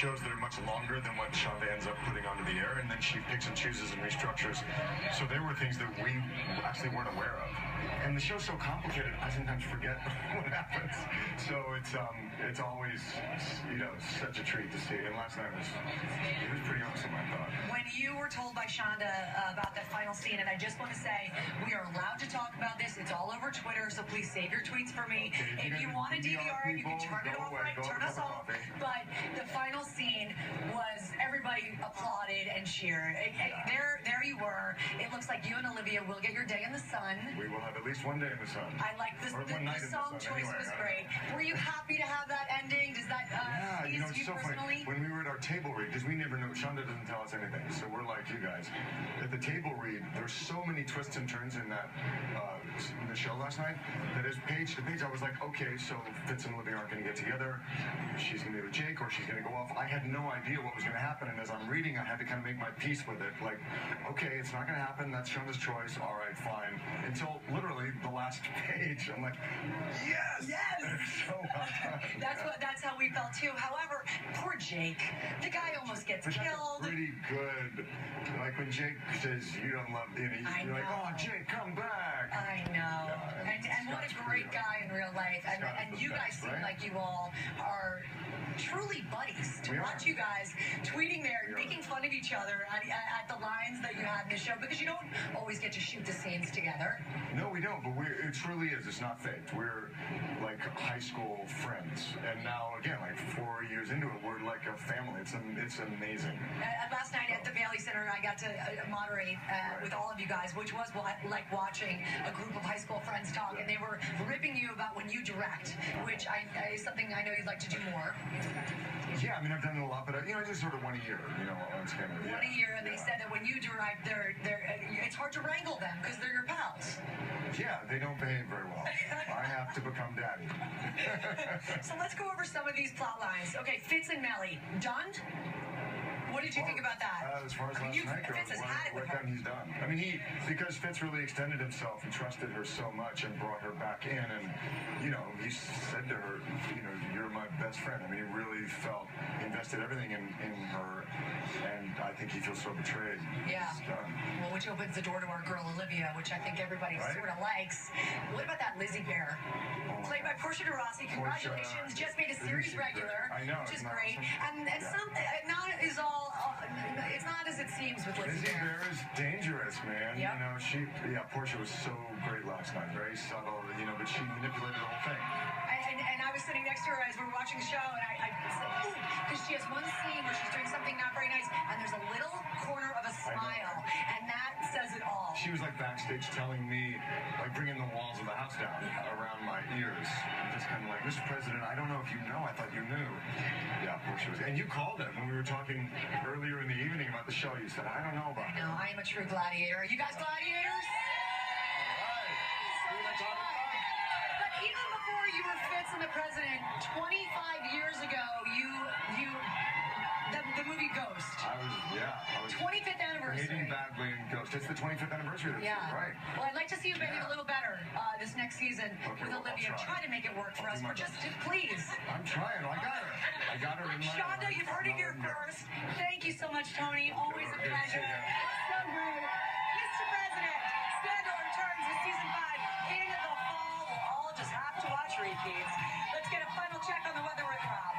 shows that are much longer than what Shonda ends up putting onto the air, and then she picks and chooses and restructures. So there were things that we actually weren't aware of. And the show's so complicated, I sometimes forget what happens. So it's always, such a treat to see. And last night was pretty awesome, I thought. When you were told by Shonda about that final scene, and I just want to say, we are allowed to talk about this. It's all over Twitter, so please save your tweets for me. Okay, if you want to DVR it, you can turn it off, right? Turn us off. But the final scene was everybody applauded and cheered. There you were. It looks like you and Olivia will get your day in the sun. We will have at least one day in the sun. I like this. The song choice was great. Were you happy to have that ending? Does that it's so funny. When we were at our table read, because we never know, Shonda doesn't tell us anything, so we're like you guys. At the table read, there's so many twists and turns in that in the show last night that as page to page, I was like, okay, so Fitz and Olivia aren't going to get together. She's going to be with Jake, or she's going to go off. I had no idea what was going to happen, and as I'm reading, I had to kind of make my peace with it. Like, okay, it's not going to happen. That's Shonda's choice. All right, fine. Until literally the last page, I'm like, yes, yes. So well done. That's how we felt too. However, poor Jake, the guy almost gets killed. Pretty good. Like when Jake says you don't love Danny, you're like, oh, Jake, come back. I know. And what a great guy in real life. And you guys seem like you all are truly buddies. To watch you guys tweeting there, making fun of each other at the lines that you had in the show, because you don't always get to shoot the scenes together. No, we don't, but it truly is. It's not faked. We're like high school friends. And now, again, like 4 years into it, we're like a family. It's amazing. Last night at the Bailey Center, I got to moderate with all of you guys, which was like watching a group of high school friends talk, and they were ripping you about when you direct, which is something I know you'd like to do more. Yeah, I mean, I've done it a lot, but I just sort of one a year, on camera. One a year, and they said that when you direct, it's hard to wrangle them because they're your pals. Yeah, they don't behave very well. I have to become daddy. So let's go over some of these plot lines. Okay, Fitz and Melly, done? What did you think about that? As far as last night goes, what done, he's done. I mean, because Fitz really extended himself and trusted her so much and brought her back in, and, he said to her, you're my best friend. I mean, he really invested everything in her, and I think he feels so betrayed. Yeah. Well, which opens the door to our girl Olivia, which I think everybody sort of likes. What about that Lizzie Bear? Played by Portia de Rossi. Congratulations. Just made a series regular. I know. Which is great. Awesome. And it's not as it seems with Lizzie Bear. Lizzie Bear is dangerous, man. Yep. Portia was so great last night. Very subtle, but she manipulated the whole thing. And I was sitting next to her as we were watching the show, and I said, ooh, because she has one scene where she's doing something not very nice, and there's a little corner of a smile, and that says it all. She was like backstage telling me, like bringing the walls of the house down around my ears. I'm just kind of like, Mr. President, I don't know if you know. I thought you knew. Yeah, Portia was. And you called it when we were talking earlier in the evening about the show. You said, I don't know about it. No, I am a true gladiator. Are you guys gladiators? But even before you were Fitz and the President, 25 years ago, the movie Ghost. I was 25th anniversary. Hating badly in Ghost. It's the 25th anniversary this year, right? Well, I'd like to see you make it a little better this next season with Olivia. Try to make it work for us, but just please. I'm trying. I got her in my Shonda, you've heard it here first. Thank you so much, Tony. Always a pleasure. So great. Mr. President, Scandal returns with season 5 in the fall. We'll all just have to watch repeats. Let's get a final check on the weather with Rob.